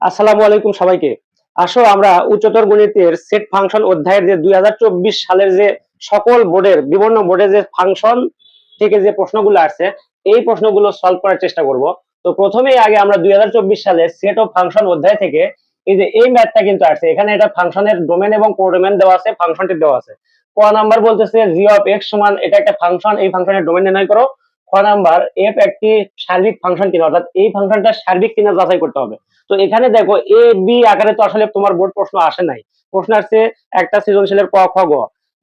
আসসালামু আলাইকুম সবাইকে। আসো আমরা উচ্চতর গণিতের সেট ফাংশন অধ্যায়ের যে 2024 সালের যে সকল বোর্ডের বিভিন্ন বোর্ডে যে ফাংশন থেকে যে প্রশ্নগুলো আসছে এই প্রশ্নগুলো সলভ করার চেষ্টা করব। তো প্রথমেই আগে আমরা 2024 সালে সেট অফ ফাংশন অধ্যায় থেকে এই যে এই ম্যাথটা কিন্তু আসছে, এখানে এটা ফাংশনের ডোমেন এবং কোডোমেন দেওয়া আছে, ফাংশনটি দেওয়া আছে। ক নাম্বার বলতেছে জি অফ এক্স সমান, এটা একটা ফাংশন, এই ফাংশনের ডোমেন নির্ণয় করো। খ নাম্বার এফ একটি সার্বিক ফাংশন কিনা, অর্থাৎ এই ফাংশনটা সার্বিক কিনা যাচাই করতে হবে। তো এখানে দেখো এ বি আকারে তো আসলে তোমার বোর্ড প্রশ্ন আসে নাই, প্রশ্ন আসছে একটা সৃজনশীলের ক খ গ।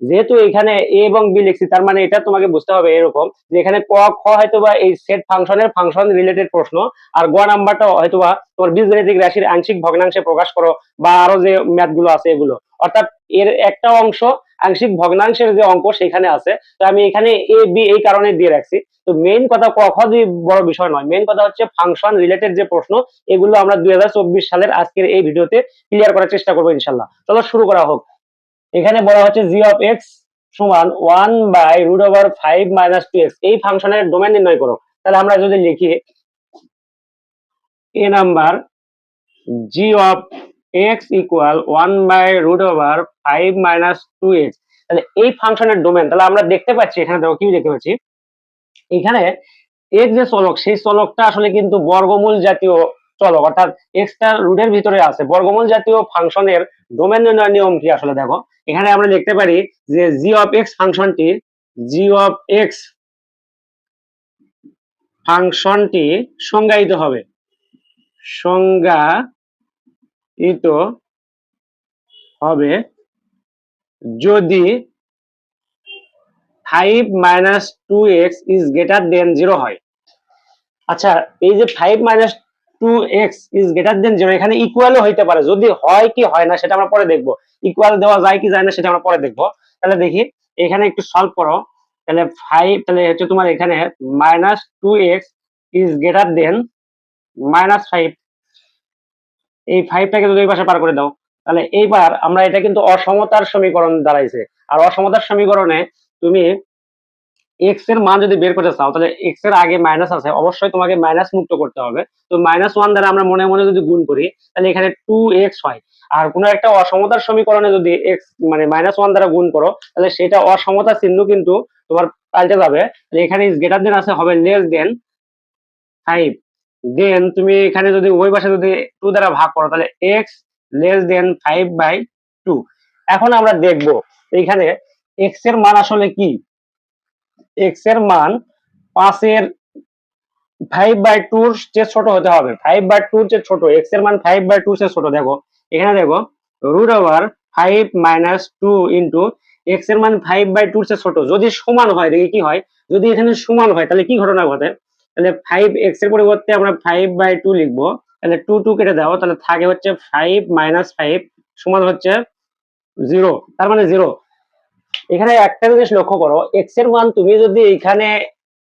যেহেতু এখানে এ এবং বি লিখছি, তার মানে এটা তোমাকে বুঝতে হবে এরকম যে এখানে ক খ হয়তো বা এই সেট ফাংশনের ফাংশন রিলেটেড প্রশ্ন, আর গ নাম্বারটা হয়তো বা তোমার বীজগণিতিক রাশির আংশিক ভগ্নাংশে প্রকাশ করো বা আরো যে ম্যাথ গুলো আছে এগুলো, অর্থাৎ এর একটা অংশ আংশিক ভগ্নাংশের যে অঙ্ক সেখানে আছে। তো আমি এখানে এ বি এই কারণে দিয়ে রাখছি। তো মেইন কথা ক খ যে বড় বিষয় নয়, মেইন কথা হচ্ছে ফাংশন রিলেটেড যে প্রশ্ন, এগুলো আমরা 2024 সালের আজকের এই ভিডিওতে ক্লিয়ার করার চেষ্টা করবো ইনশাল্লাহ। চলো শুরু করা হোক। এখানে বলা হচ্ছে জি অফ এক্স সমান 1/√5 - 2x, এই ফাংশনের ডোমেন নির্ণয় করো। তাহলে আমরা যদি লিখি a number G of x equal 1/√5 - 2x, তাহলে এই ফাংশনের ডোমেন, তাহলে আমরা দেখতে পাচ্ছি এখানে দেখো কি দেখতে পাচ্ছি, এখানে এক্স যে চলক সেই চলকটা আসলে কিন্তু বর্গমূল জাতীয় চলক, অর্থাৎ এক্সটা রুটের ভিতরে আছে। বর্গমূল জাতীয় ফাংশনের ডোমেন নির্ণয়ের নিয়ম কি আসলে দেখো, এখানে আমরা লিখতে পারি যে জি অফ এক্স ফাংশনটি, জি অফ এক্স ফাংশনটি সংজ্ঞায়িত হবে, সংজ্ঞায়িত হবে যদি 5 - 2x ইজ গ্রেটার দেন 0 হয়। আচ্ছা, এই যে 5 - 2x ইজ গ্রেটার দেন 0, এখানে ইকুয়ালও হইতে পারে, যদি হয় কি হয় না সেটা আমরা পরে দেখবো, ইকুয়াল দেওয়া যায় কি যায় না সেটা আমরা পরে দেখবো। তাহলে দেখি এখানে একটু সলভ করো। তাহলে 5, তাহলে হচ্ছে তোমার এখানে -2x ইজ গ্রেটার দেন -5, এই 5টাকে যদি ওই পাশে পার করে দাও, তাহলে এইবার আমরা এটা কিন্তু অসমতার সমীকরণ দাঁড়াইছে। আর অসমতার সমীকরণে তুমি এক্স এর মান যদি বের করতে চাও, তাহলে এক্স এর আগে মাইনাস আছে, অবশ্যই তোমাকে মাইনাস মুক্ত করতে হবে। তো -1 দ্বারা আমরা মনে মনে যদি গুণ করি, তাহলে এখানে 2x হয়। আর কোন একটা অসমতার সমীকরণে যদি এক্স মানে -1 দ্বারা গুণ করো, তাহলে সেটা অসমতার চিহ্ন কিন্তু তোমার পাল্টে যাবে। এখানে ইজ গ্রেটার দেন আছে, হবে লেস দেন 5। দেন তুমি এখানে যদি ওই পাশে যদি 2 দ্বারা ভাগ করো, তাহলে এক্স লেস দেন 5/2। এখন আমরা দেখব এখানে এক্স এর মান আসলে কি। এক্স এর মান 5 এর 5/2 চেয়ে ছোট হতে হবে, 5/2 চেয়ে ছোট, এক্স এর মান 5/2 চেয়ে ছোট। দেখো এখানে দেখো √5 - 2 ইন্টু এক্স এর মান 5/2 চেয়ে ছোট যদি সমান হয়, দেখি কি হয়। যদি এখানে সমান হয় তাহলে কি ঘটনা ঘটে, তাহলে 5 এক্স এর পরিবর্তে আমরা 5/2 লিখবো, তাহলে 2 2 কেটে দাও, তাহলে থাকে হচ্ছে 5 - 5 সমান হচ্ছে 0, তার মানে 0। এখানে একটা জিনিস লক্ষ্য করো, এক্স এর মান তুমি যদি এখানে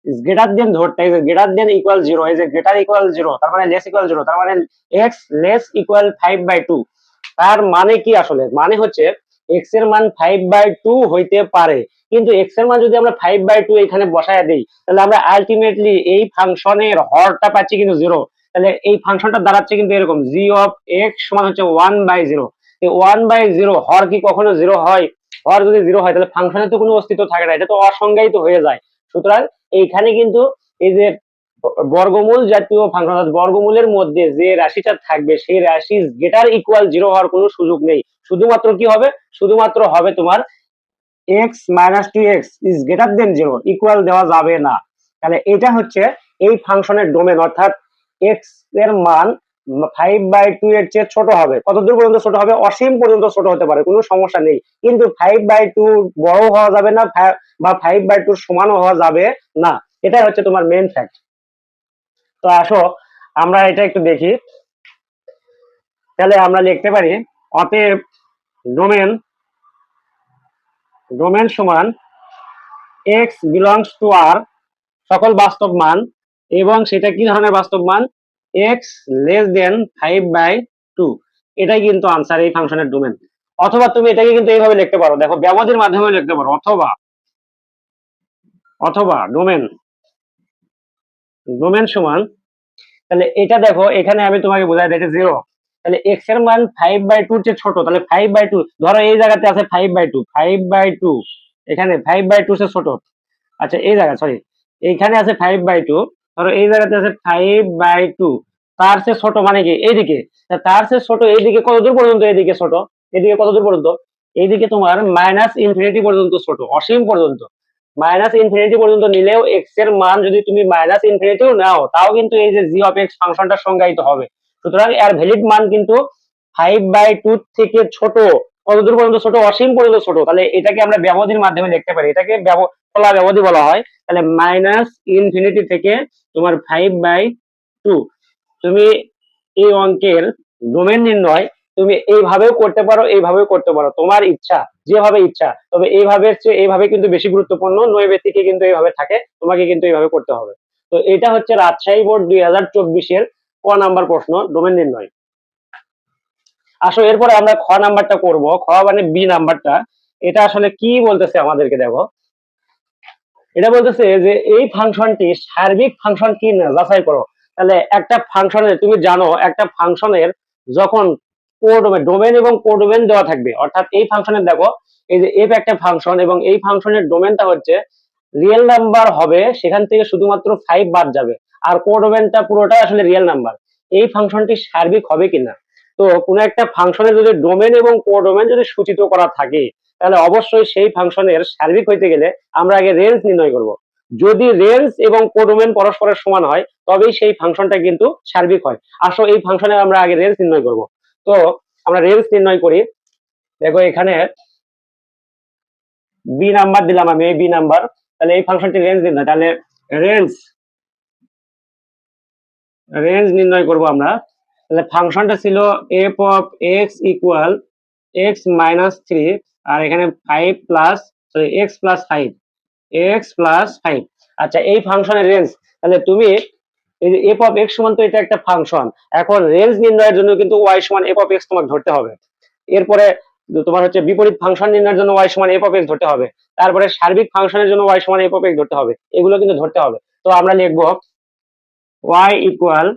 গ্রেটার দেন ধরতে, গ্রেটার দেন ইকুয়াল 0, এই যে গ্রেটার ইকুয়াল 0 তার মানে লেস ইকুয়াল 0, তার মানে এক্স লেস ইকুয়াল 5/2। তার মানে কি আসলে, মানে হচ্ছে এক্স এর মান 5/2 হইতে পারে, কিন্তু এক্স এর মান যদি আমরা 5/2 এখানে বসায় দেই, তাহলে আমরা আলটিমেটলি এই ফাংশনের হরটা পাচ্ছি কিন্তু 0। তাহলে এই ফাংশনটা দাঁড়াচ্ছে কিন্তু এরকম, জি অফ এক্স সমান হচ্ছে 1/0। 1/0 হর কি কখনো 0 হয়? হর যদি 0 হয় তাহলে ফাংশনের তো কোনো অস্তিত্ব থাকে না, এটা তো অসংজ্ঞায়িত হয়ে যায়। সুতরাং এইখানে কিন্তু এই যে বর্গমূল জাতীয় ফাংশন, অর্থাৎ বর্গমূলের মধ্যে যে রাশিটা থাকবে সেই রাশি গ্রেটার ইকুয়াল 0 হওয়ার কোনো সুযোগ নেই। শুধুমাত্র কি হবে, শুধুমাত্র হবে তোমার x - 2x is greater than 0, equal দেওয়া যাবে না। তাহলে এটা হচ্ছে এই ফাংশনের ডোমেন, অর্থাৎ এক্স এর মান 5/2 এর চেয়ে ছোট হবে। কতদূর পর্যন্ত ছোট হবে? অসীম পর্যন্ত ছোট হতে পারে, কোনো সমস্যা নেই, কিন্তু 5/2 বড় হওয়া যাবে না বা 5/2 সমানও হওয়া যাবে না। এটাই হচ্ছে তোমার মেইন ফ্যাক্ট। তো আসো আমরা এটা একটু দেখি। তাহলে আমরা লিখতে পারি অতএব ডোমেন, ডোমেন সমান এক্স বিলংস টু আর সকল বাস্তব মান, এবং সেটা কি ধরনের বাস্তব মান, এক্স লেস দেন 5/2। এটাই কিন্তু আনসার এই ফাংশনের ডোমেন। অথবা তুমি এটাকে কিন্তু এইভাবে লিখতে পারো, দেখো ব্যবধির মাধ্যমে লিখতে পারো, অথবা অথবা ডোমেন, ডোমেন সমান, তাহলে এটা দেখো এখানে আমি তোমাকে বোঝাই দিই, এটা 0, তাহলে এক্স এর মান 5/2 চেয়ে ছোট, তাহলে 5/2 ধরো এই জায়গাতে আছে 5/2 এখানে 5/2 চেয়ে ছোট। আচ্ছা এই জায়গা সরি এইখানে আছে 5/2, ধরো এই জায়গাতে আছে 5/2, তার চেয়ে ছোট মানে কি এইদিকে, তার চেয়ে ছোট এইদিকে কত দূর পর্যন্ত, এইদিকে ছোট, এদিকে কত দূর পর্যন্ত, এইদিকে তোমার -ইনফিনিটি পর্যন্ত ছোট, অসীম পর্যন্ত। -ইনফিনিটি পর্যন্ত নিলেও এক্স এর মান যদি তুমি -ইনফিনিটিও নাও তাও কিন্তু এই যে জি অফ এক্স ফাংশনটা সংজ্ঞায়িত হবে। সুতরাং এর ভ্যালিড মান কিন্তু 5/2 থেকে ছোট, কতদূর পর্যন্ত ছোট, অসীম পর্যন্ত ছোট। তাহলে এটাকে আমরা ব্যবধির মাধ্যমে লিখতে পারি, এটাকে খোলা ব্যবধি বলা হয়। তাহলে -ইনফিনিটি থেকে তোমার 5/2। তুমি এই অঙ্কের ডোমেন নির্ণয় তুমি এইভাবেও করতে পারো, এইভাবেও করতে পারো, তোমার ইচ্ছা, যেভাবে ইচ্ছা। তবে এইভাবে এইভাবে কিন্তু বেশি গুরুত্বপূর্ণ, নৈবেতিকে কিন্তু এইভাবে থাকে, তোমাকে কিন্তু এইভাবে করতে হবে। তো এটা হচ্ছে রাজশাহী বোর্ড 2024-এর ক নাম্বার প্রশ্ন, ডোমেন নির্ণয়। আসো এরপরে আমরা খ নাম্বারটা করব, খ মানে বি নাম্বারটা। এটা আসলে কি বলতেছে আমাদেরকে, দেখো এটা বলতেছে যে এই ফাংশনটি সার্বিক ফাংশন কি না যাচাই করো। তাহলে একটা ফাংশনের, তুমি জানো একটা ফাংশনের যখন কোডোমেন, ডোমেন এবং কোডোমেন দেওয়া থাকবে, অর্থাৎ এই ফাংশনের দেখো এই যে এফ একটা ফাংশন এবং এই ফাংশনের ডোমেনটা হচ্ছে রিয়েল নাম্বার হবে, সেখান থেকে শুধুমাত্র 5 বাদ যাবে, আর কোডোমেনটা পুরোটাই আসলে রিয়েল নাম্বার। এই ফাংশনটি সার্বিক হবে কিনা। তো কোনো একটা ফাংশনের যদি ডোমেন এবং কোডোমেন যদি সূচিত করা থাকে তাহলে অবশ্যই সেই ফাংশনের সার্বিক হইতে গেলে আমরা আগে রেঞ্জ নির্ণয় করব। যদি রেঞ্জ এবং কোডোমেন পরস্পরের সমান হয় তবেই সেই ফাংশনটা কিন্তু সার্বিক হয়। আসো এই ফাংশনে আমরা আগে রেঞ্জ নির্ণয় করব। তো আমরা রেঞ্জ নির্ণয় করি। দেখো এখানে বি নাম্বার দিলাম আমি, এই বি নাম্বার, তাহলে এই ফাংশনটি রেঞ্জ নির্ণয়, তাহলে রেঞ্জ রেঞ্জ নির্ণয় করব আমরা। তাহলে ফাংশনটা ছিল F of x equal x-3, আর এখানে 5 প্লাস সরি x+5। আচ্ছা এই ফাংশনের রেঞ্জ, তাহলে তুমি এই যে এফ অফ এক্স সমান, তো এটা একটা ফাংশন, এখন রেঞ্জ নির্ণয়ের জন্য কিন্তু ওয়াই সমান এফ অফ এক্স তোমাকে ধরতে হবে। এরপরে তোমার হচ্ছে বিপরীত ফাংশন নির্ণয়ের জন্য ওয়াই সমান এফ অফ এক্স ধরতে হবে, তারপরে সার্বিক ফাংশনের জন্য ওয়াই সমান এফ অফ এক্স ধরতে হবে, এগুলো কিন্তু ধরতে হবে। তো আমরা লিখবো y equal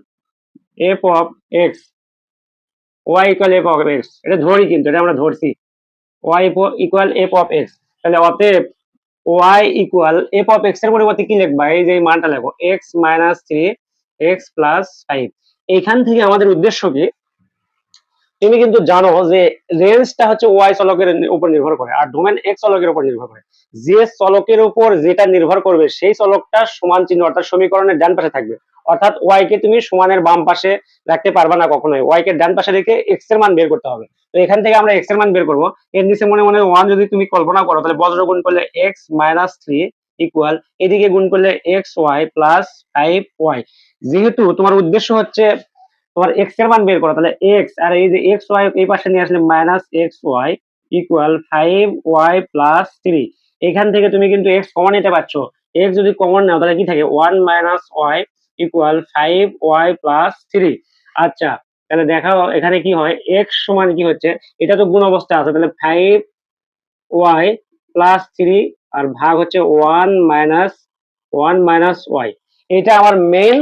f of x, y equal f of x, এটা ধরি কিন্তু এটা আমরা ধরছি, y equal f of x. তাহলে অতএব y equal f of x এর পরিবর্তে কি লিখবা, এই যে মানটা লেখো x-3 x+5। এইখান থেকে আমাদের উদ্দেশ্য কি, তুমি কিন্তু জানো যে রেঞ্জটা হচ্ছে ওয়াই চলকের উপর নির্ভর করে আর ডোমেন এক্স চলকের উপর নির্ভর করে। যে চলকের উপর যেটা নির্ভর করবে সেই চলকটা সমান চিহ্ন অর্থাৎ সমীকরণের ডান পাশে থাকবে। অর্থাৎ ওয়াই কে তুমি সমানের বাম পাশে রাখতে পারবে না কখনোই, ওয়াই কে ডান পাশে রেখে এক্স এর মান বের করতে হবে। তো এখান থেকে আমরা এক্স এর মান বের করবো। এর নিচে মনে মনে ওয়ান যদি তুমি কল্পনা করো তাহলে বজ্র গুণ করলে x-3 ইকুয়াল এদিকে গুণ করলে xy প্লাস 5y। যেহেতু তোমার উদ্দেশ্য হচ্ছে তোমার এক্স এর মান বের করো, তাহলে এক্স আর এই যে এক্স ওয়াই এই পাশে নিয়ে আসলে -xy ইকুয়াল 5y প্লাস 3। এখান থেকে তুমি কিন্তু এক্স কমন নিতে পারছো, এক্স যদি কমন নাও তাহলে কি থাকে 1 - y ইকুয়াল 5y প্লাস 3। আচ্ছা তাহলে দেখাও এখানে কি হয়, এক্স সমান কি হচ্ছে, এটা তো গুণ অবস্থা আছে, তাহলে 5y প্লাস 3 আর ভাগ হচ্ছে 1 - y। এটা আমার মেইন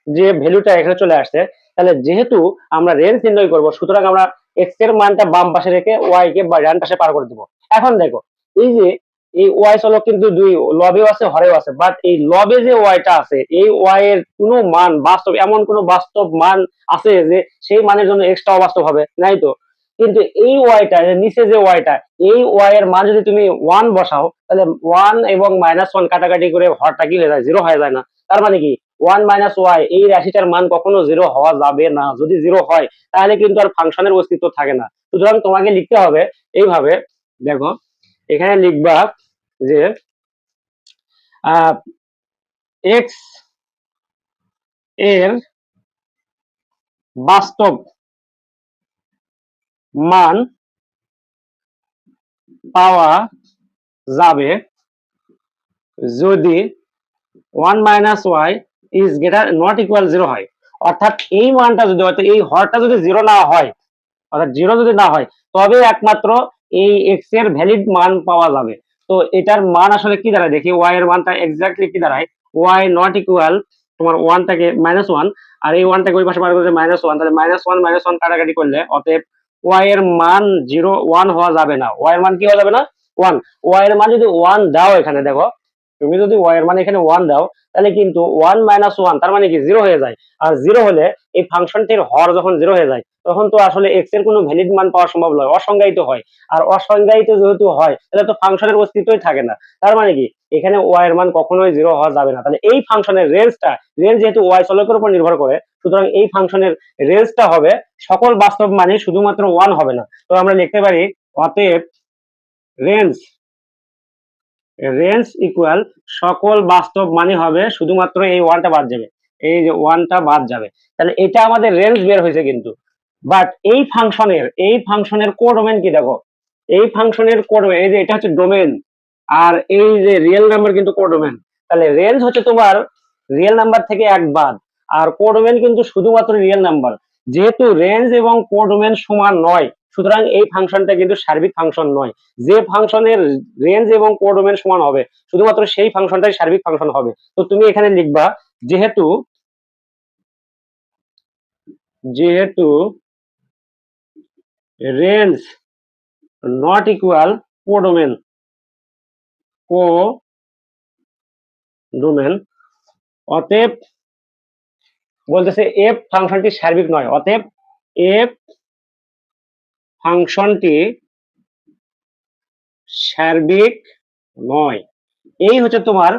যে ভ্যালুটা এখানে চলে আসছে। তাহলে যেহেতু আমরা রেঞ্জ নির্ণয় করব সুতরাং আমরা এক্স এর মানটা বাম পাশে রেখে ওয়াই কে ডান পাশে পার করে দেবো। এখন দেখো এই যে এই ওয়াই চলক কিন্তু দুই লবেও আছে হরেও আছে, বাট এই লবে যে ওয়াইটা আছে এই ওয়াই এর কোনো মান বাস্তব, এমন কোনো বাস্তব মান আছে যে সেই মানের জন্য এক্সট্রা অবাস্তব হবে নাই তো। কিন্তু এই ওয়াইটা নিচে যে ওয়াইটা, এই ওয়াই এর মান যদি তুমি 1 বসাও তাহলে 1 এবং -1 কাটাকাটি করে হরটা কি হয়ে যায়, 0 হয়ে যায় না। তার মানে কি 1 - y এই রাশিটার মান কখনো 0 হওয়া যাবে না। যদি 0 হয় তাহলে কিন্তু আর ফাংশনের অস্তিত্ব থাকে না। সুতরাং তোমাকে লিখতে হবে এইভাবে, দেখো এখানে লিখবা যে x এর বাস্তব মান পাওয়া যাবে যদি 1 - y is greater not equal 0 হয়। অর্থাৎ এই মানটা যদি হয়, এই হরটা যদি 0 না হয়, অর্থাৎ 0 যদি না হয় তবে একমাত্র এই এক্স এর ভ্যালিড মান পাওয়া যাবে। তো এটার মান আসলে কি দাঁড়ায় দেখি, ওয়াই এর মানটা এক্স্যাক্টলি কি দাঁড়ায়, ওয়াই নট ইকুয়াল তোমার ওয়ানটাকে -1 আর এই ওয়ানটাকে ওই পাশে বার করে -1, তাহলে -1 কাটাকাটি করলে অতএব ওয়াই এর মান 1 হওয়া যাবে না। ওয়াই এর মান কি হওয়া যাবে না? 1। ওয়াই এর মান যদি 1 দাও, এখানে দেখো তুমি যদি ওয়াই এর মান এখানে 1 দাও, তাহলে কিন্তু 1 - 1 তার মানে কি 0 হয়ে যায়। আর 0 হলে এই ফাংশনটির হর যখন 0 হয়ে যায়, তখন তো আসলে এক্স এর কোনো ভ্যালিড মান পাওয়া সম্ভব নয়, অসংজ্ঞায়িত হয়। আর অসংজ্ঞায়িত যেহেতু হয়, তাহলে তো ফাংশনের অস্তিত্বই থাকে না। তার মানে কি এখানে ওয়াই এর মান কখনোই 0 হওয়া যাবে না। তাহলে এই ফাংশনের রেঞ্জ যেহেতু ওয়াই চলকের উপর নির্ভর করে, সুতরাং এই ফাংশনের রেঞ্জটা হবে সকল বাস্তব মানে, শুধুমাত্র 1 হবে না। তো আমরা লিখতে পারি অতএব রেঞ্জ ইকুয়াল সকল বাস্তব মানে হবে, শুধুমাত্র এই ওয়ানটা বাদ যাবে, এই যে ওয়ানটা বাদ যাবে। তাহলে এটা আমাদের রেঞ্জ বের হয়েছে কিন্তু। বাট এই ফাংশনের কোডোমেন কি দেখো, এই ফাংশনের কোডোমেন, এই যে এটা হচ্ছে ডোমেন, আর এই যে রিয়েল নাম্বার কিন্তু কোডোমেন। তাহলে রেঞ্জ হচ্ছে তোমার রিয়েল নাম্বার থেকে এক বাদ, আর কোডোমেন কিন্তু শুধুমাত্র রিয়েল নাম্বার। যেহেতু রেঞ্জ এবং কোডোমেন সমান নয়, সুতরাং এই ফাংশনটা কিন্তু সার্বিক ফাংশন নয়। যে ফাংশনের রেঞ্জ এবং কোডোমেন সমান হবে, শুধুমাত্র সেই ফাংশনটাই সার্বিক ফাংশন হবে। তো তুমি এখানে লিখবা যেহেতু রেঞ্জ নট ইকুয়াল কোডোমেন, অতএব বলতেছে এফ ফাংশনটি সার্বিক নয়, অতএব এফ ফাংশনটি সার্বিক নয়। এই হচ্ছে তোমার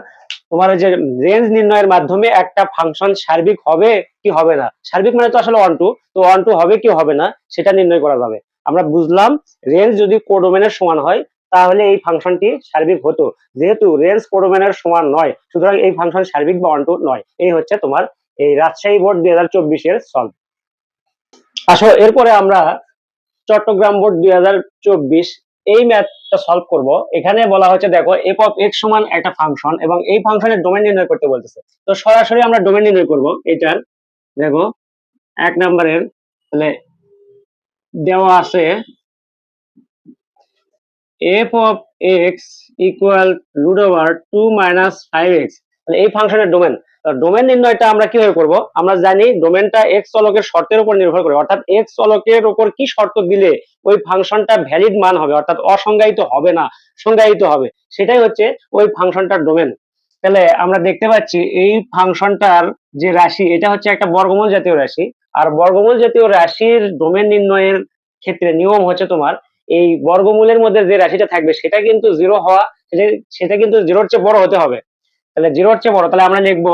যে রেঞ্জ নির্ণয়ের মাধ্যমে একটা ফাংশন সার্বিক হবে কি হবে না। সার্বিক মানে তো আসলে 1 2, তো 1 2 হবে কি হবে না সেটা নির্ণয় করা যাবে। আমরা বুঝলাম রেঞ্জ যদি কোডোমেনের সমান হয়, তাহলে এই ফাংশনটি সার্বিক হতো। যেহেতু রেঞ্জ কোডোমেনের সমান নয়, সুতরাং এই ফাংশন সার্বিক বা 1 2 নয়। এই হচ্ছে তোমার এই রাজশাহী বোর্ড 2024 এর সলভ। আসো এরপরে আমরা চট্টগ্রাম বোর্ড 2024 এই ম্যাথটা সলভ করব। এখানে বলা হচ্ছে দেখো এফ অফ এক্স সমান একটা ফাংশন এবং এই ফাংশনের ডোমেন নির্ণয় করতে বলতেছে। তো সরাসরি আমরা ডোমেন নির্ণয় করব এটার। দেখো 1 নম্বরের তাহলে দেওয়া আছে f of x equal √2 - 5x, তাহলে এই ফাংশনের ডোমেন। ডোমেন নির্ণয়টা আমরা কিভাবে করব? আমরা জানি ডোমেনটা এক্স চলকের শর্তের উপর নির্ভর করে, অর্থাৎ এক্স চলকের উপর কি শর্ত দিলে ওই ফাংশনটা ভ্যালিড মান হবে, অর্থাৎ অসংজ্ঞায়িত হবে না, সংজ্ঞায়িত হবে, সেটাই হচ্ছে ওই ফাংশনটার ডোমেন। তাহলে আমরা দেখতে পাচ্ছি এই ফাংশনটার যে রাশি, এটা হচ্ছে একটা বর্গমূল জাতীয় রাশি। আর বর্গমূল জাতীয় রাশির ডোমেন নির্ণয়ের ক্ষেত্রে নিয়ম হচ্ছে তোমার এই বর্গমূলের মধ্যে যে রাশিটা থাকবে সেটা কিন্তু 0 হওয়া, সেটা কিন্তু 0-র চেয়ে বড় হতে হবে। তাহলে 0-র চেয়ে বড়, তাহলে আমরা লিখব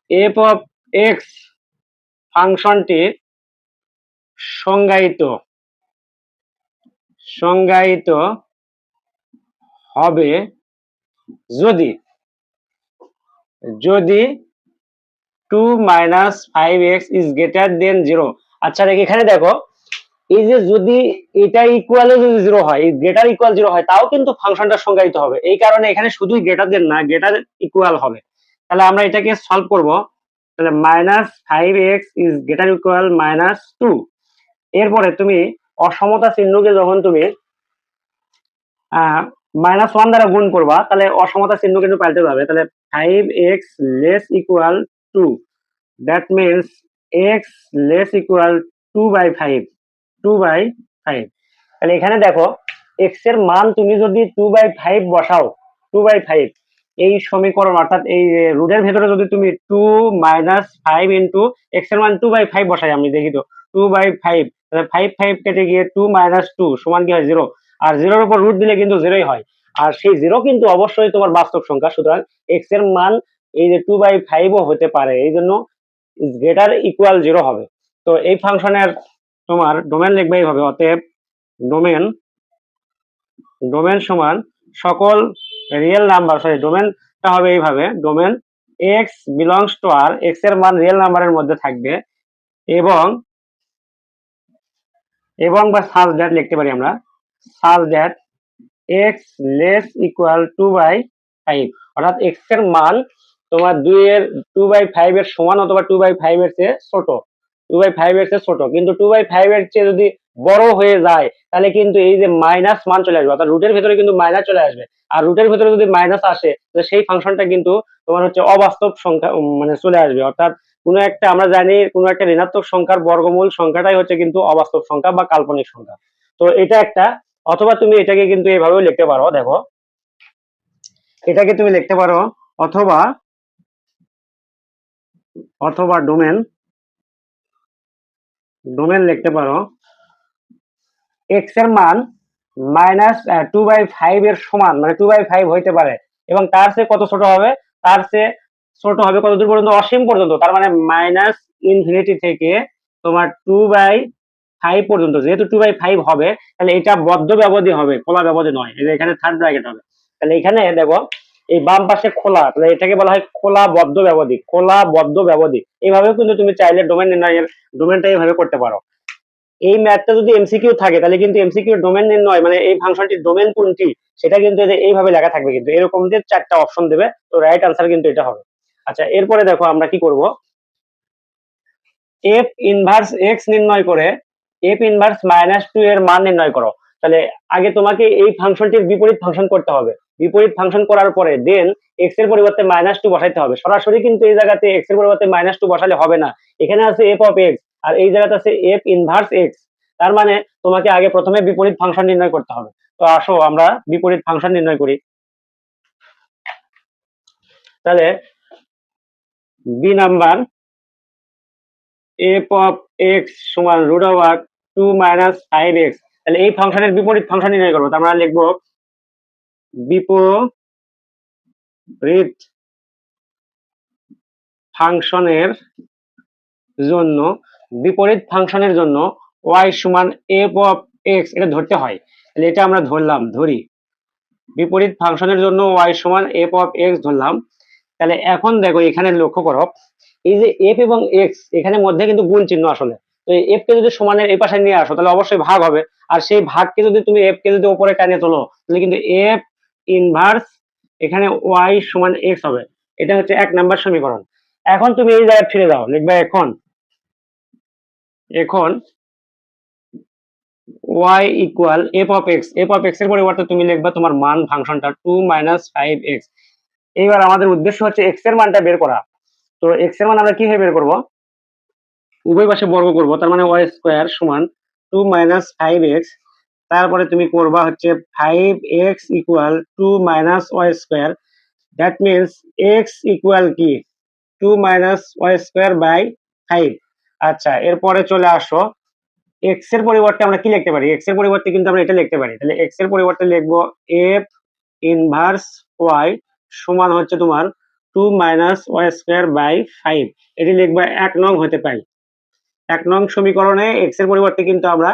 এফ অফ এক্স ফাংশনটি সংজ্ঞায়িত হবে যদি 2 - 5x ইজ গ্রেটার দেন 0। আচ্ছা এখানে দেখো এই যে যদি এটা ইকুয়ালে যদি 0 হয়, গ্রেটার ইকুয়াল 0 হয়, তাও কিন্তু ফাংশনটা সংজ্ঞায়িত হবে। এই কারণে এখানে শুধুই গ্রেটার দেন না, গ্রেটার ইকুয়াল হবে। তাহলে আমরা এটাকে সলভ করব। তাহলে -5x ইজ গ্রেটার ইকুয়াল -2। এরপরে তুমি অসমতা চিহ্নকে যখন তুমি -1 দ্বারা গুণ করবা, তাহলে অসমতা চিহ্ন কিন্তু পাল্টে যাবে। তাহলে 5x less equal 2, that means x less equal 2/5। তাহলে এখানে দেখো x এর মান তুমি যদি 2/5 বসাও, 2/5 এই সমীকরণ, অর্থাৎ এই রুটের ভেতরে যদি তুমি 2 - 5 ইন্টু x এর মান 2/5 বসাই, আমি দেখি তো 2/5, তাহলে 5 5 কেটে গিয়ে 2 - 2 সমান কি হয় 0। আর 0-র উপর রুট দিলে কিন্তু 0ই হয়। আর সেই 0 কিন্তু অবশ্যই তোমার বাস্তব সংখ্যা, সুতরাং x এর মান এই যে 2/5 ও হতে পারে, এই জন্য গ্রেটার ইকুয়াল 0 হবে। তো এই ফাংশনের তোমার ডোমেন লিখবে এইভাবে, অতএব ডোমেন সমান সকল রিয়েল নাম্বার, ডোমেনটা হবে এইভাবে, domain x belongs to r, x এর মান রিয়েল নাম্বারের মধ্যে থাকবে, এবং বা সাজ দ্যাট লিখতে পারি আমরা, such that x less equal 2/5, অর্থাৎ x এর মান তোমার 2/5 এর সমান অথবা 2/5 এর চেয়ে ছোট, 2/5 এর চেয়ে ছোট। কিন্তু 2/5 এর চেয়ে যদি বড় হয়ে যায় তাহলে কিন্তু এই যে মাইনাস মান চলে আসবে, অর্থাৎ রুটের ভিতরে কিন্তু মাইনাস চলে আসবে। আর রুটের ভিতরে যদি মাইনাস আসে তো সেই ফাংশনটা কিন্তু তোমার হচ্ছে অবাস্তব সংখ্যা মানে চলে আসবে। অর্থাৎ কোনো একটা, আমরা জানি কোনো একটা ঋণাত্মক সংখ্যার বর্গমূল সংখ্যাটাই হচ্ছে কিন্তু অবাস্তব সংখ্যা বা কাল্পনিক সংখ্যা। তো এটা একটা। অথবা তুমি এটাকে কিন্তু এভাবেও লিখতে পারো, দেখো এটাকে তুমি লিখতে পারো অথবা অথবা ডোমেন ডোমেন লিখতে পারো এক্স এর মান -2/5 এর সমান, মানে 2/5 হইতে পারে এবং তার চেয়ে কত ছোট হবে, তার চেয়ে ছোট হবে কতদূর পর্যন্ত, অসীম পর্যন্ত। তার মানে মাইনাস ইনফিনিটি থেকে তোমার 2/5 পর্যন্ত। যেহেতু 2/5 হবে তাহলে এটা বদ্ধ ব্যবধি হবে, খোলা ব্যবধি নয়। এই যে এখানে থার্ড ব্র্যাকেট হবে, তাহলে এখানে দেখো এই বাম পাশে খোলা, তাহলে এটাকে বলা হয় খোলা বদ্ধ ব্যবধি, খোলা বদ্ধ ব্যবধি। এইভাবেও কিন্তু তুমি চাইলে ডোমেন নির্ণয়ের ডোমেনটা এইভাবে করতে পারো। এই ম্যাথটা যদি এমসিকিউ থাকে তাহলে কিন্তু এমসিকিউ ডোমেন নির্ণয় মানে এই ফাংশনটির ডোমেন কোনটি সেটা কিন্তু এইভাবে লেখা থাকবে, কিন্তু এরকম যে চারটা অপশন দেবে, তো রাইট আনসার কিন্তু এটা হবে। আচ্ছা, এরপরে দেখো আমরা কি করব, এফ ইনভার্স এক্স নির্ণয় করে এফ ইনভার্স -2 এর মান নির্ণয় করো। তাহলে আগে তোমাকে এই ফাংশনটির বিপরীত ফাংশন করতে হবে। বিপরীত ফাংশন করার পরে দেন এক্স এর পরিবর্তে -2 বসাইতে হবে। সরাসরি কিন্তু এই জায়গাতে এক্স এর পরিবর্তে -2 বসালে হবে না। এখানে আছে এফ অফ এক্স আর এই জায়গাতে আছে এফ ইনভার্স এক্স। তার মানে তোমাকে আগে প্রথমে বিপরীত ফাংশন নির্ণয় করতে হবে। তো আসো আমরা বিপরীত ফাংশন নির্ণয় করি। তাহলে B number F of x সমান √2 - 5x। তাহলে এই ফাংশনের বিপরীত ফাংশন নির্ণয় করবো। তার আমরা লিখবো বিপরীত ফাংশনের জন্য, বিপরীত ফাংশনের জন্য y সমান এফ অফ এক্স, এটা ধরতে হয়। তাহলে এটা আমরা ধরি বিপরীত ফাংশনের জন্য y সমান এফ অফ এক্স ধরলাম। তাহলে এখন দেখো এখানে লক্ষ্য করো, এই যে এফ এবং এক্স এখানে মধ্যে কিন্তু গুণ চিহ্ন আসলে। তো এই এফ কে যদি সমানের এই পাশে নিয়ে আসো তাহলে অবশ্যই ভাগ হবে। আর সেই ভাগকে যদি তুমি এফ কে যদি উপরে টানে তোলো তাহলে কিন্তু এফ ইনভার্স এখানে ওয়াই সমান এক্স হবে। এটা হচ্ছে 1 নম্বর সমীকরণ। এখন তুমি এই জায়গায় ফিরে যাও, লিখবে এখন এখন y equal f of x. F of x এর পরিবর্তে তুমি লিখবা তোমার মান ফাংশনটা 2 - 5x। এইবার আমাদের উদ্দেশ্য হচ্ছে এক্স এর মানটা বের করা। তো এক্স এর মান আমরা কিভাবে বের করব, উভয় পাশে বর্গ করব, তার মানে ওয়াই স্কোয়ার সমান 2 - 5x। তারপরে তুমি করবা হচ্ছে 5x equal 2 - y²। That means x equal কি 2 - y² বাই 5। আচ্ছা, এরপরে চলে আসো এক্স এর পরিবর্তে আমরা কি লিখতে পারি, এক্স এর পরিবর্তে কিন্তু আমরা এটা লিখতে পারি। তাহলে এক্স এর পরিবর্তে লিখবো এফ ইনভার্স ওয়াই সমান হচ্ছে তোমার 2 - y² বাই 5। এটি লিখবো 1 নং হতে পাই। 1 নং সমীকরণে এক্স এর পরিবর্তে কিন্তু আমরা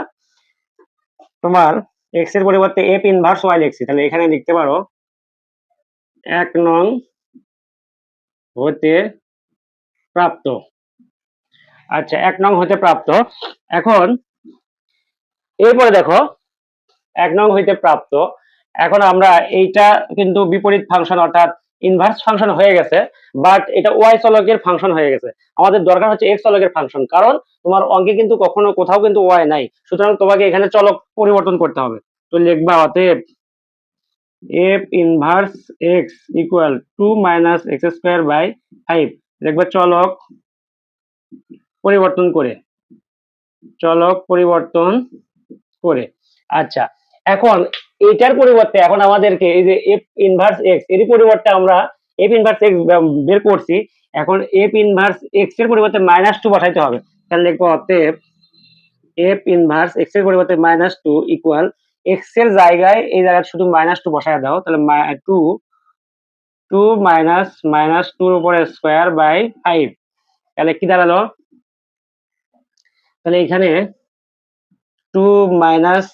তোমার এক্স এর পরিবর্তে এফ ইনভার্স ওয়াই লিখছি। তাহলে এখানে লিখতে পারো 1 নং হতে প্রাপ্ত। আচ্ছা, 1 নং হতে প্রাপ্ত। এখন এরপরে দেখো 1 নং হইতে প্রাপ্ত। এখন আমরা এইটা কিন্তু বিপরীত ফাংশন অর্থাৎ ইনভার্স ফাংশন হয়ে গেছে, বাট এটা ওয়াই চলকের ফাংশন হয়ে গেছে। আমাদের দরকার হচ্ছে এক্স চলকের ফাংশন, কারণ তোমার অঙ্কে কিন্তু কখনো কোথাও কিন্তু ওয়াই নাই, সুতরাং তোমাকে এখানে চলক পরিবর্তন করতে হবে। তো লিখবা অতএব f inverse x equal 2 - x² by 5। লিখবা চলক পরিবর্তন করে, চলক পরিবর্তন করে। আচ্ছা, এখন এটার পরিবর্তে এখন আমাদেরকে এই যে এফ ইনভার্স এক্স এর পরিবর্তে আমরা এফ ইনভার্স এক্স বের করছি। এখন এফ ইনভার্স এক্স এর পরিবর্তে -2 বসাইতে হবে। তাহলে লিখবো অতএব এফ ইনভার্স এক্স এর পরিবর্তে -2 ইকুয়াল এক্স এর জায়গায় এই জায়গায় শুধু -2 বসায় দাও। তাহলে 2 -2 এর উপরে স্কয়ার বাই 5। তাহলে কি দাঁড়ালো, তাহলে এখানে 2 মাইনাস,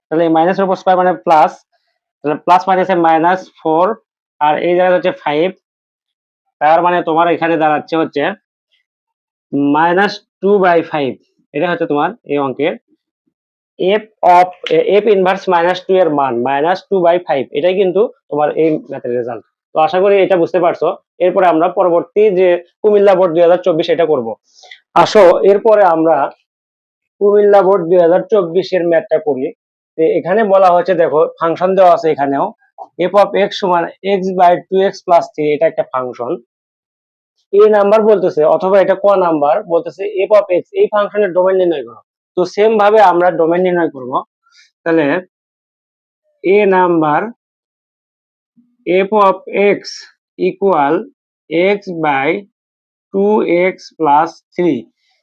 তাহলে মাইনাসের উপর স্কয়ার মানে প্লাস, তাহলে প্লাস মাইনাসে -4 আর এই জায়গায় হচ্ছে 5। তার মানে তোমার এখানে দাঁড়াচ্ছে হচ্ছে -2/5। এটা হচ্ছে তোমার এই অঙ্কের এফ অফ এফ ইনভার্স -2 এর মান -2/5। এটাই কিন্তু তোমার এই ম্যাথের রেজাল্ট। তো আশা করি এটা বুঝতে পারছো। এরপরে আমরা পরবর্তী যে কুমিল্লা বোর্ড 2024 এটা করব। আসো এরপরে আমরা কুমিল্লা বোর্ড 2024 এর ম্যাথটা করি। এখানে বলা হচ্ছে, দেখো ফাংশন দেওয়া আছে এখানেও, এফ অফ এক্স সমান এক্স বাই 2x প্লাস 3, এটা একটা ফাংশন। এ নাম্বার বলতেছে, অথবা এটা ক নাম্বার বলতেছে, এফ অফ এক্স, এই ফাংশনের ডোমেন নির্ণয় করো। তো সেম ভাবে আমরা ডোমেন নির্ণয় করব। তাহলে a number F of x equal x by 2x plus 3,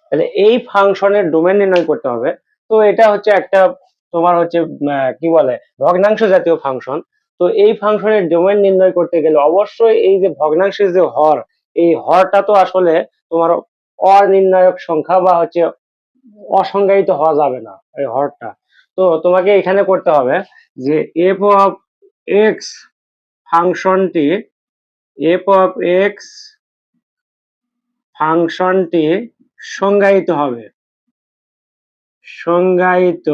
তাহলে এই ফাংশনের ডোমেন নির্ণয় করতে হবে। তো এটা হচ্ছে একটা তোমার হচ্ছে কি বলে ভগ্নাংশ জাতীয় ফাংশন। তো এই ফাংশনের ডোমেন নির্ণয় করতে গেলে অবশ্যই এই যে ভগ্নাংশের যে হর, এই হরটা তো আসলে তোমার অনির্ণায়ক সংখ্যা বা হচ্ছে অসংজ্ঞায়িত হওয়া যাবে না এই হরটা। তো তোমাকে এখানে করতে হবে যে এফ অফ এক্স ফাংশনটি, এফ অফ এক্স ফাংশনটি সংজ্ঞায়িত হবে, সংজ্ঞায়িত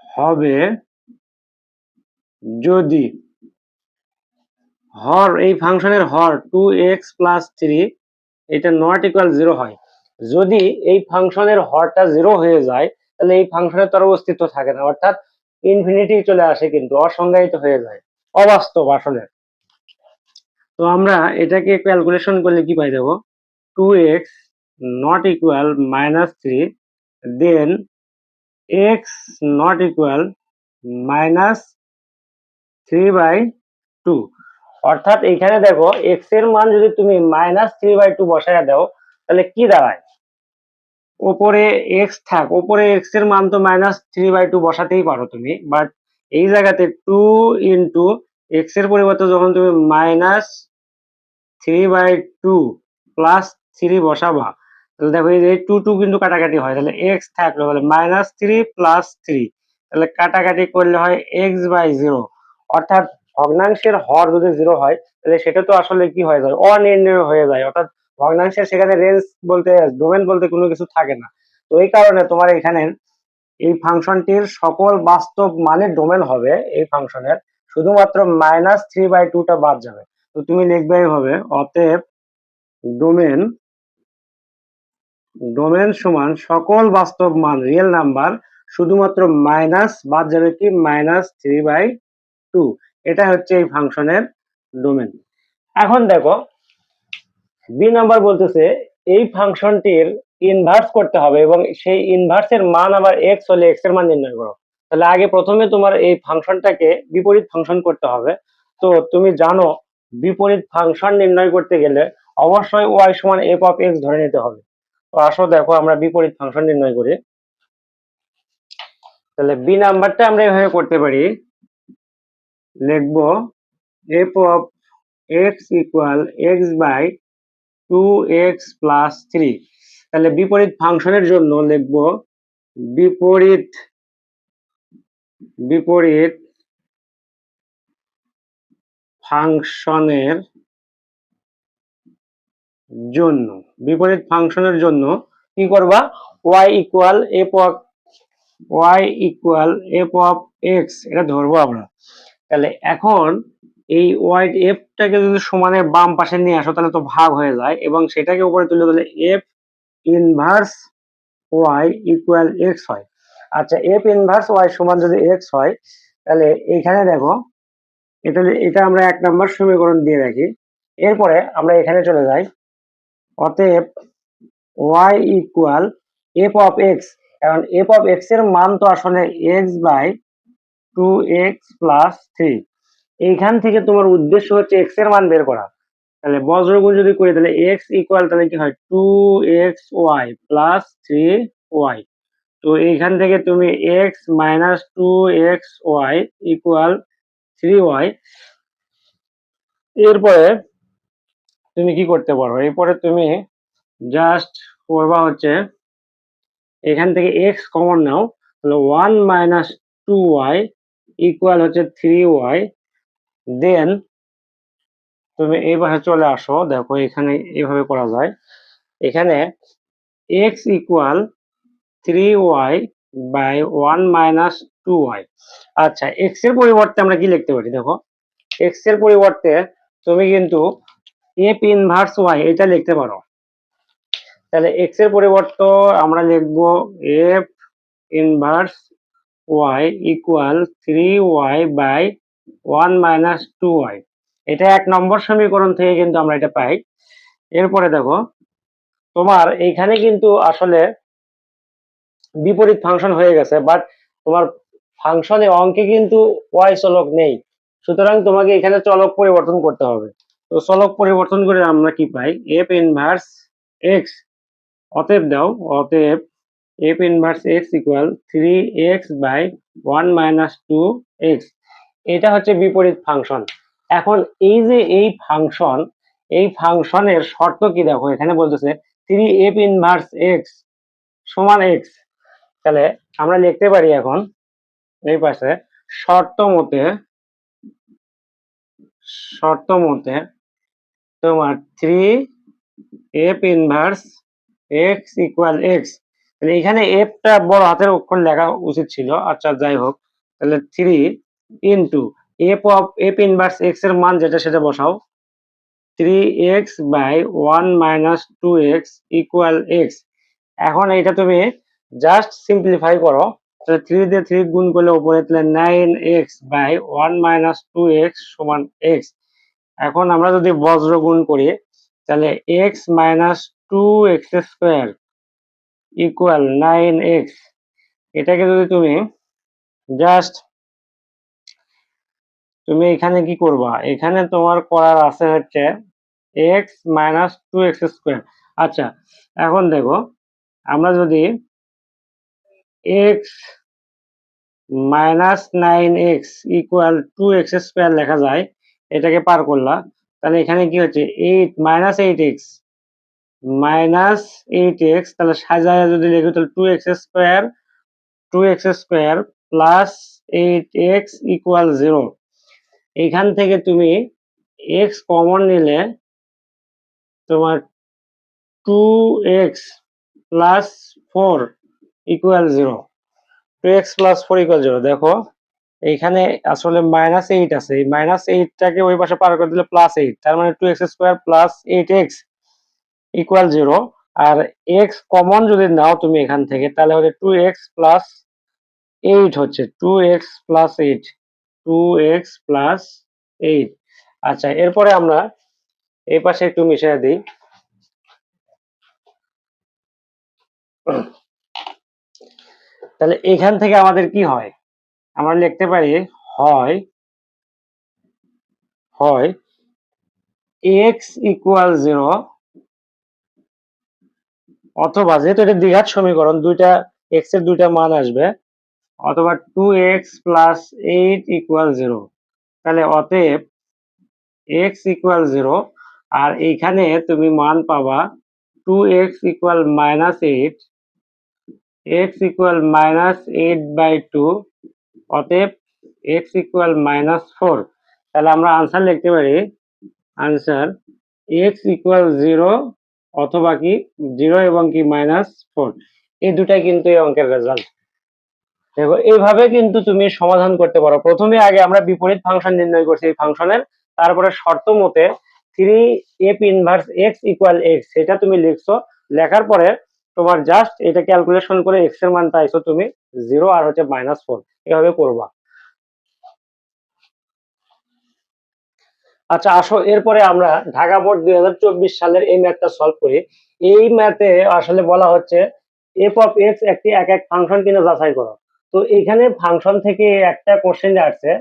হবে যদি হর, এই ফাংশনের হর 2x প্লাস 3 এটা নট ইকুয়াল 0 হয়। যদি এই ফাংশনের হরটা 0 হয়ে যায়, তাহলে এই ফাংশনের তো আর অস্তিত্ব থাকে না, অর্থাৎ ইনফিনিটি চলে আসে, কিন্তু অসংজ্ঞায়িত হয়ে যায়, অবাস্তব আসলে। তো আমরা এটাকে ক্যালকুলেশন করলে কি পাই, দেবো 2x not equal -3, then x not equal -3/2। অর্থাৎ এখানে দেখো x এর মান যদি তুমি -3/2 বসায় দাও, তাহলে কি দাঁড়ায়, উপরে x থাক, উপরে x এর মান তো -3/2 বসাতেই পারো তুমি, বাট এই জায়গাতে 2 ইন্টু x এর পরিবর্তে যখন তুমি -3/2 প্লাস 3 বসাবা, তাহলে দেখো এই যে 2 কিন্তু কাটাকাটি হয়, তাহলে x থাকলো, তাহলে -3 প্লাস 3, তাহলে কাটাকাটি করলে হয় x/0। অর্থাৎ ভগ্নাংশের হর যদি 0 হয়, তাহলে সেটা তো আসলে কি হয়ে যায়, অনির্ণেয় হয়ে যায়, অর্থাৎ ভগ্নাংশের সেখানে রেঞ্জ বলতে, ডোমেন বলতে কোনো কিছু থাকে না। তো এই কারণে তোমার এখানে এই ফাংশনটির সকল বাস্তব মানের ডোমেন হবে এই ফাংশনের, শুধুমাত্র -3/2টা বাদ যাবে। তো তুমি লিখবে এইভাবে, অতএব ডোমেন, ডোমেন সমান সকল বাস্তব মান রিয়েল নাম্বার, শুধুমাত্র মাইনাস বাদ যাবে কি -3/2, এটা হচ্ছে এই ফাংশনের ডোমেন। এখন দেখো বি নাম্বার বলতেছে এই ফাংশনটির ইনভার্স করতে হবে, এবং সেই ইনভার্সের মান আবার এক্স হলে এক্স এর মান নির্ণয় করো। তাহলে আগে প্রথমে তোমার এই ফাংশনটাকে বিপরীত ফাংশন করতে হবে। তো তুমি জানো বিপরীত ফাংশন নির্ণয় করতে গেলে অবশ্যই ওয়াই সমান এফ অফ এক্স ধরে নিতে হবে। তো আসো দেখো আমরা বিপরীত ফাংশন নির্ণয় করি। তাহলে বি নাম্বারটা আমরা এভাবে করতে পারি, লিখবো f of x equal x by 2x plus 3। তাহলে বিপরীত ফাংশনের জন্য লিখব বিপরীত, বিপরীত ফাংশনের জন্য, বিপরীত ফাংশনের জন্য কি করবা, y equal f of, y equal f of x, এটা ধরবো আমরা। তাহলে এখন এই ওয়াই এফটাকে যদি সমানের বাম পাশে নিয়ে আসো, তাহলে তো ভাগ হয়ে যায়, এবং সেটাকে উপরে তুলে দিলে f inverse y equal x হয়। আচ্ছা, এফ ইনভার্স ওয়াই সমান যদি এক্স হয়, তাহলে এইখানে দেখো এটা, এটা আমরা 1 নম্বর সমীকরণ দিয়ে রাখি। এরপরে আমরা এখানে চলে যাই, অতএব y equal f of x, কারণ এফ অফ এক্স এর মান তো আসলে এক্স বাই 2x প্লাস 3। এইখান থেকে তোমার উদ্দেশ্য হচ্ছে এক্স এর মান বের করা। তাহলে বজ্রগুণ যদি করি, তাহলে এক্স ইকুয়াল তাহলে কি হয় 2xy প্লাস 3y। তো এইখান থেকে তুমি x minus 2xy equal 3y। এরপরে তুমি কি করতে পারো, এরপরে তুমি জাস্ট করবা হচ্ছে এখান থেকে x কমন নাও, তাহলে 1 মাইনাস 2y ইকুয়াল হচ্ছে 3y। দেন তুমি এই পাশে চলে আসো, দেখো এখানে এইভাবে করা যায়, এখানে x equal 3y by 1 minus 2y। আচ্ছা, x এর পরিবর্তে আমরা কি লিখতে পারি, দেখো x এর পরিবর্তে তুমি কিন্তু f ইনভার্স y এটা লিখতে পারো। তাহলে এক্স এর পরিবর্তে আমরা লিখবো f inverse y equal 3y by 1 minus 2y। এটা 1 নম্বর সমীকরণ থেকে কিন্তু আমরা এটা পাই। এরপরে দেখো তোমার এইখানে কিন্তু আসলে বিপরীত ফাংশন হয়ে গেছে, বাট তোমার ফাংশনে অঙ্কে কিন্তু ওয়াই চলক নেই, সুতরাং তোমাকে এখানে চলক পরিবর্তন করতে হবে। তো চলক পরিবর্তন করে আমরা কি পাই, এফ ইনভার্স এক্স, অতএব দাও, অতএব f inverse x equal 3x by 1 minus 2x। এটা হচ্ছে বিপরীত ফাংশন। এখন এই যে এই ফাংশন, এই ফাংশনের শর্ত কি দেখো, এখানে বলতেছে 3f ইনভার্স x সমান x। তাহলে আমরা লিখতে পারি এখন এই পাশে শর্ত মতে তোমার 3f inverse x equal x। তাহলে এখানে f টা বড় হাতের অক্ষর লেখা উচিত ছিল, আচ্ছা যাই হোক। তাহলে 3 ইনটু f ইনভার্স x এর মান যেটা সেটা বসাও, 3x by 1 minus 2x equal x। এখন এটা তুমি জাস্ট সিম্পলিফাই করো, তাহলে 3 দিয়ে 3 গুণ করলে উপরে তাহলে 9x বাই 1 মাইনাস 2x সমান x। এখন আমরা যদি বজ্র গুণ করি তাহলে x minus 2x square equal 9x। এটাকে যদি তুমি জাস্ট তুমি এখানে কি করবা, এখানে তোমার করার আছে হচ্ছে x মাইনাস 2x স্কোয়ার। আচ্ছা এখন দেখো আমরা যদি x minus 9x equal 2x square লেখা যায়, এটাকে পার করলা, তাহলে এখানে কি হচ্ছে 8 মাইনাস 8x মাইনাস 8x, তাহলে সাজায় যদি লিখি তাহলে 2x square plus 8x equal 0। এখান থেকে তুমি x কমন নিলে তোমার 2x plus 4 equal 0, 2x plus 4 equal 0। দেখো এইখানে আসলে মাইনাস 8 আছে, এই মাইনাস 8টাকে ওই পাশে পার করে দিলে প্লাস 8, তার মানে 2x square plus 8x equal 0। আর x কমন যদি নাও তুমি এখান থেকে, তাহলে হচ্ছে 2x প্লাস 8 হচ্ছে 2x প্লাস 8, 2x প্লাস 8। আচ্ছা এরপরে আমরা এই পাশে একটু মিশিয়ে দিই, তাহলে এখান থেকে আমাদের কি হয়, আমরা লিখতে পারি হয় x ইকুয়াল 0, অথবা যেহেতু এটা দ্বিঘাত সমীকরণ, দুইটা x এর দুইটা মান আসবে, অথবা 2x প্লাস 8 ইকুয়াল 0। তাহলে অতএব x ইকুয়াল 0, আর এইখানে তুমি মান পাবা 2x equal minus 8, x equal minus 8 by 2, অতএব x ইকুয়াল মাইনাস 4। তাহলে আমরা আনসার লিখতে পারি, আনসার x ইকুয়াল 0 অথবা কি 0 এবং কি মাইনাস 4। এই দুটাই কিন্তু এই অঙ্কের রেজাল্ট। দেখো এইভাবে কিন্তু তুমি সমাধান করতে পারো। প্রথমে আগে আমরা বিপরীত ফাংশন নির্ণয় করছি এই ফাংশনের, তারপরে শর্ত মতে 3f inverse x equal x সেটা তুমি লিখছো, লেখার পরে তোমার জাস্ট এটা ক্যালকুলেশন করে x এর মান পাইছো তুমি 0 আর হচ্ছে -4, এভাবে করবা। আচ্ছা আসো এরপরে আমরা ঢাকা বোর্ড 2024 সালের এই ম্যাথটা সলভ করি। এই ম্যাথে আসলে বলা হচ্ছে f অফ x একটি এক ফাংশন কিনা যাচাই করো। তো এখানে ফাংশন থেকে একটা কোশ্চেন আসছে,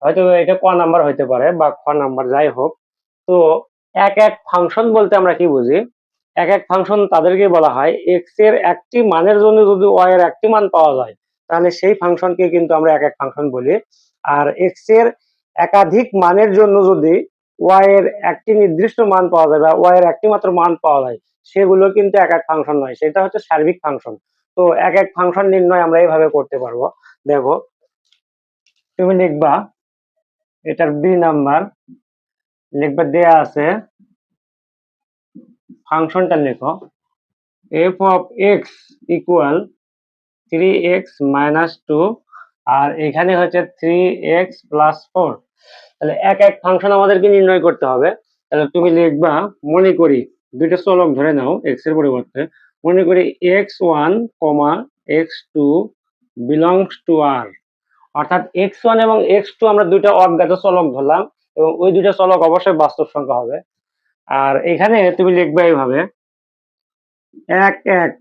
হয়তো এটা ক নাম্বার হইতে পারে বা খ নাম্বার, যাই হোক। তো এক ফাংশন বলতে আমরা কি বুঝি, এক ফাংশন তাদেরকে বলা হয় x এর একটি মানের জন্য যদি y এর একটি মান পাওয়া যায়, তাহলে সেই ফাংশনকে কিন্তু আমরা এক ফাংশন বলি। আর x এর একাধিক মানের জন্য যদি y এর একটি নির্দিষ্ট মান পাওয়া যায় বা y এর একটি মাত্র মান পাওয়া যায়, সেগুলো কিন্তু এক ফাংশন নয়, সেটা হচ্ছে সার্বিক ফাংশন। তো এক ফাংশন নির্ণয় আমরা এইভাবে করতে পারবো। দেখো তুমি লিখবা, এটার বি নাম্বার লিখবা, দেয়া আছে ফাংশনটা লেখো f of x equal 3x minus 2, আর এখানে হচ্ছে 3x প্লাস 4। তাহলে এক ফাংশন আমাদেরকে নির্ণয় করতে হবে। তাহলে তুমি লিখবা, মনে করি দুইটা চলক ধরে নাও x এর পরিবর্তে, মনে করি x1, x2 belongs to R, অর্থাৎ x1 এবং x2 আমরা দুইটা অজ্ঞাত চলক ধরলাম এবং ওই দুইটা চলক অবশ্যই বাস্তব সংখ্যা হবে। আর এখানে তুমি লিখবে এইভাবে, এক এক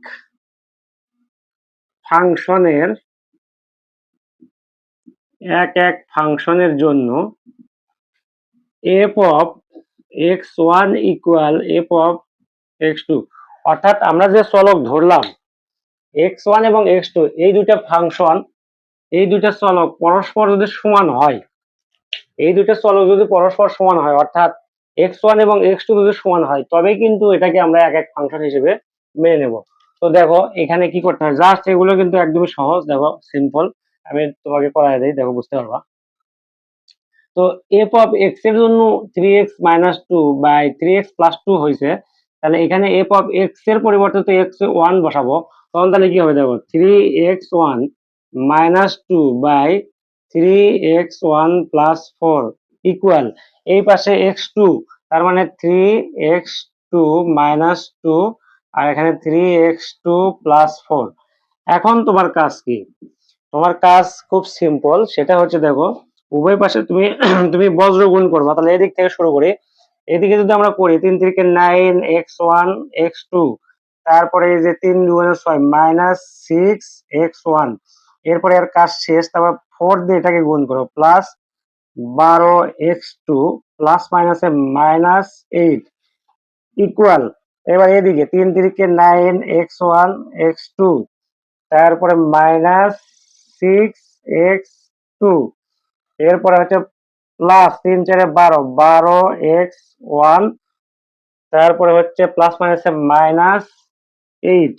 ফাংশনের জন্য f of x1 equal f of x2, অর্থাৎ আমরা যে চলক ধরলাম x1 এবং x2 এই দুইটা ফাংশন, এই দুইটা চলক পরস্পর যদি সমান হয়, এই দুইটা চলক যদি পরস্পর সমান হয় অর্থাৎ x1 এবং x2 যদি সমান হয় তবেই কিন্তু এটাকে আমরা এক এক ফাংশন হিসেবে মেনে নেব। তো দেখো এখানে কি করতে হয়, জাস্ট এগুলো কিন্তু একদমই সহজ, দেখো সিম্পল, আমি তোমাকে করাই দেই, দেখো বুঝতে পারবা। তো f অফ x এর জন্য 3x - 2 বাই 3x + 2 হয়েছে, তাহলে এখানে f অফ x এর পরিবর্তে তো x1 বসাবো, তখন তাহলে কি হবে দেখো, 3x1 - 2 বাই 3x1 + 4 ইকুয়াল, এই পাশে x2, তার মানে 3x2 - 2 আর এখানে 3x2 + 4। এখন তোমার কাজ কি, তোমার কাজ খুব সিম্পল, সেটা হচ্ছে দেখো উভয় পাশে তুমি তুমি বজ্র গুণ করবা, তাহলে এদিক থেকে শুরু করি। এদিকে যদি আমরা করি 3 3 9 x1 x2, তারপরে এই যে 3 2 6 -6 x1, এরপরে আর কাজ শেষ, তারপর 4 দিয়ে এটাকে গুণ করো প্লাস 12 x2 প্লাস মাইনাসে -8 ইকুয়াল, এবার এদিকে 3 3 9 x1 x2, তারপরে -6x2, এরপরে হচ্ছে প্লাস 3 4 12 12x1, তারপরে হচ্ছে প্লাস মাইনাসে -8।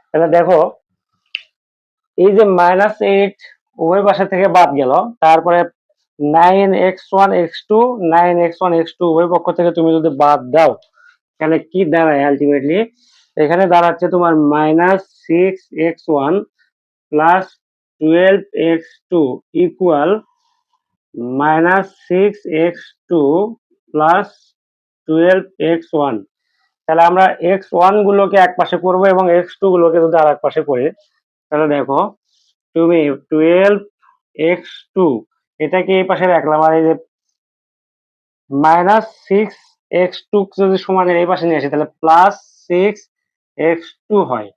তাহলে দেখো এই যে -8 উভয় পাশে থেকে বাদ গেল, তারপরে 9x1 x2 9x1 x2 উভয় পক্ষ থেকে তুমি যদি বাদ দাও তাহলে কি দাঁড়ায় আলটিমেটলি, এখানে দাঁড়াচ্ছে তোমার -6x1 plus 12x2 equal -6x2 plus 12x1। তাহলে আমরা x1 গুলোকে এক পাশে করবো এবং x2 গুলোকে যদি আর এক পাশে করি, তাহলে দেখো তুমি 12x2 এটাকে এই পাশে রাখলাম, আর এই যে -6x2 যদি সমানের এই পাশে নিয়ে আসি তাহলে +6x2 হয়,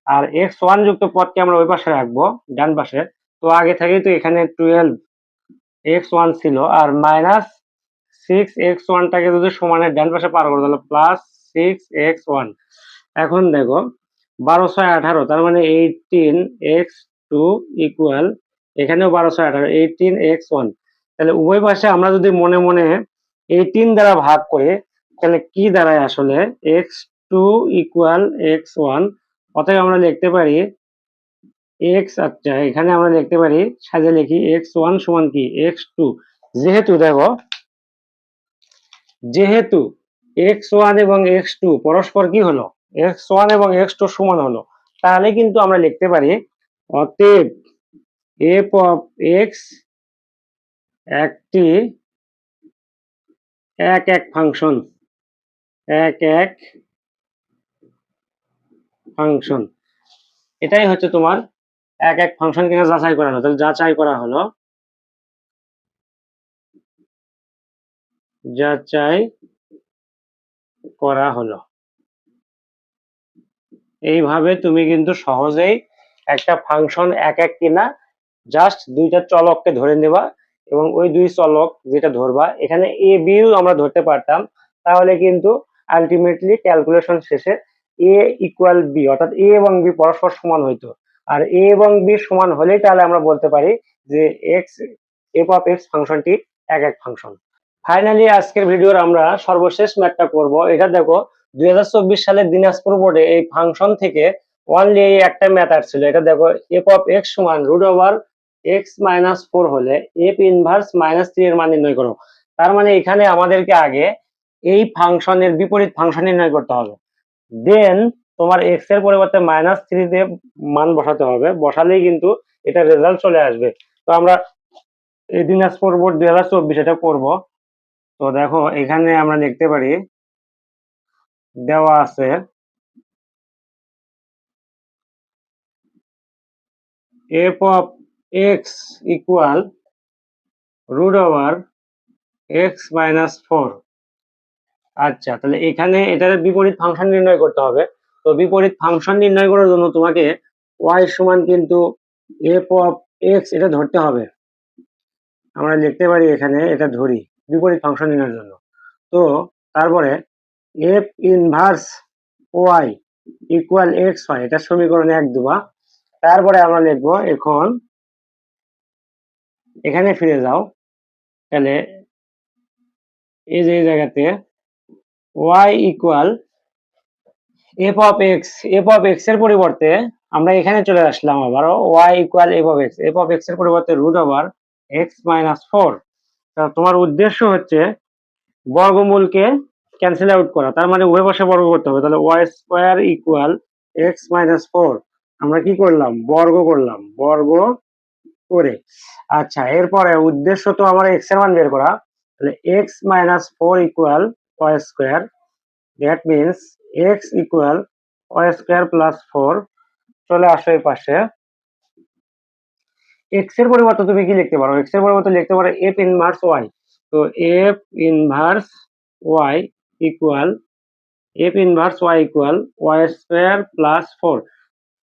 আর x1 যুক্ত পদকে আমরা ওই পাশে রাখবো ডান পাশে। তো আগে থেকেই তো এখানে 12x1 ছিল, আর -6x1টাকে যদি সমানের ডান পাশে পার করো তাহলে +6x1। এখন দেখো 12 6 18, তার মানে 18x2 ইকুয়াল, এখানেও 12 6 18 18x1। তাহলে উভয় পাশে আমরা যদি মনে মনে 18 দ্বারা ভাগ করি তাহলে কি দাঁড়ায় আসলে, x2 ইকুয়াল x1, অতএব আমরা লিখতে পারি x, আচ্ছা এখানে আমরা লিখতে পারি সাজে লিখি x1 সমান কি x2, যেহেতু দেখো যেহেতু x1 এবং x2 পরস্পর কি হলো, x1 এবং x2 সমান হলো, তাহলে কিন্তু আমরা লিখতে পারি অতএব f of x একটি এক এক ফাংশন, এক এক ফাংশন, এটাই হচ্ছে তোমার এক এক ফাংশন কিনা যাচাই করা হলো। তাহলে যাচাই করা হলো, যাচাই করা হলো। এইভাবে তুমি কিন্তু সহজেই একটা ফাংশন এক এক কিনা জাস্ট দুইটা চলককে ধরে নেবা এবং ওই দুই চলক যেটা ধরবা, এখানে এ বিও আমরা ধরতে পারতাম, তাহলে কিন্তু আলটিমেটলি ক্যালকুলেশন শেষে এ ইকুয়াল বি, অর্থাৎ এ এবং বি পরস্পর সমান হইতো, আর এ এবং বি সমান হলেই তাহলে আমরা বলতে পারি যে এক্স, এফ অফ এক্স ফাংশনটি এক এক ফাংশন। ফাইনালি আজকের ভিডিওর আমরা সর্বশেষ ম্যাথটা করব। এটা দেখো 2024 সালের দিনাজপুর বোর্ডে এই ফাংশন থেকে অনলি এই একটা ম্যাথ আসছিল। এটা দেখো এফ অফ এক্স সমান √x - 4 হলে এফ ইনভার্স -3 এর মান নির্ণয় করো। তার মানে এখানে আমাদেরকে আগে এই ফাংশনের বিপরীত ফাংশন নির্ণয় করতে হবে, দেন তোমার এক্স এর পরিবর্তে -3 দিয়ে মান বসাতে হবে, বসালেই কিন্তু এটা রেজাল্ট চলে আসবে। তো আমরা এই দিনাজপুর বোর্ড 2024 এটা করবো। তো দেখো এখানে আমরা লিখতে পারি, দেওয়া আছে f of x equal root over x minus four. আচ্ছা, তাহলে এখানে এটার বিপরীত ফাংশন নির্ণয় করতে হবে। তো বিপরীত ফাংশন নির্ণয় করার জন্য তোমাকে ওয়াই সমান কিন্তু এফ অফ এক্স এটা ধরতে হবে। আমরা লিখতে পারি এখানে এটা ধরি বিপরীত ফাংশন নির্ণয়ের জন্য। তো তারপরে f inverse y equal x হয়, এটা সমীকরণে 1 দেবা। তারপরে আমরা লিখবো এখন এখানে ফিরে যাও, তাহলে এই যে জায়গাতে y equal f of x, f of x এর পরিবর্তে আমরা এখানে চলে আসলাম আবার y equal f of x, f of x এর পরিবর্তে root over x minus four. তোমার উদ্দেশ্য হচ্ছে বর্গমূলকে ক্যান্সেল আউট করা, তার মানে উভয় পাশে বর্গ করতে হবে। তাহলে y square equal x minus four আমরা কি করলাম, বর্গ করলাম, বর্গ করে। আচ্ছা, এরপরে উদ্দেশ্য তো আমার এক্স এর মান বের করা, তাহলে x minus four equal y square, that means x equal y square plus four. চলে আসো এই পাশে, এক্স এর পরিবর্তে তুমি কি লিখতে পারো, এক্স এর পরিবর্তে লিখতে পারো এফ ইনভার্স ওয়াই। তো f inverse y equal f inverse y equal y square plus four.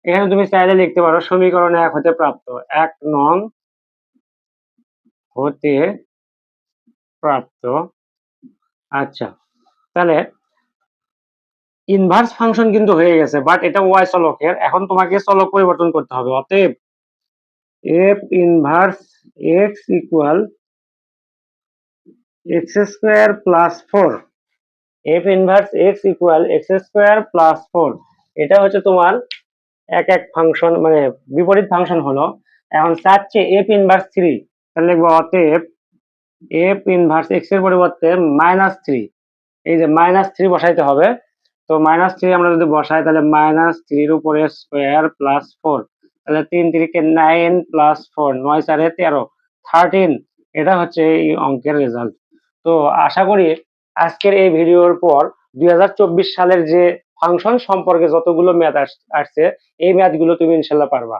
এখানে তুমি চাইলে লিখতে পারো সমীকরণে 1 হতে প্রাপ্ত, 1 নং হতে প্রাপ্ত। আচ্ছা, তাহলে ইনভার্স ফাংশন কিন্তু হয়ে গেছে, বাট এটা ওয়াই চলকের, এখন তোমাকে চলক পরিবর্তন করতে হবে। অতএব f inverse x equal x square plus four, F inverse x equal x square plus four. এটা হচ্ছে তোমার এক এক ফাংশন, মানে বিপরীত ফাংশন হলো। এখন চাচ্ছে এফ ইনভার্স থ্রি, তাহলে লিখবো অতএব এফ ইনভার্স এক্স এর পরিবর্তে মাইনাস থ্রি, এই যে মাইনাস থ্রি বসাইতে হবে। তো মাইনাস থ্রি আমরা যদি বসাই তাহলে মাইনাস থ্রির উপরে স্কোয়ার প্লাস ফোর, তাহলে 3 3 কে 9 প্লাস ফোর, 9 4 13, 13। এটা হচ্ছে এই অঙ্কের রেজাল্ট। তো আশা করি আজকের এই ভিডিওর পর 2024 সালের যে ফাংশন সম্পর্কে যতগুলো ম্যাথ আসছে এই ম্যাথ গুলো তুমি ইনশাল্লাহ পারবা।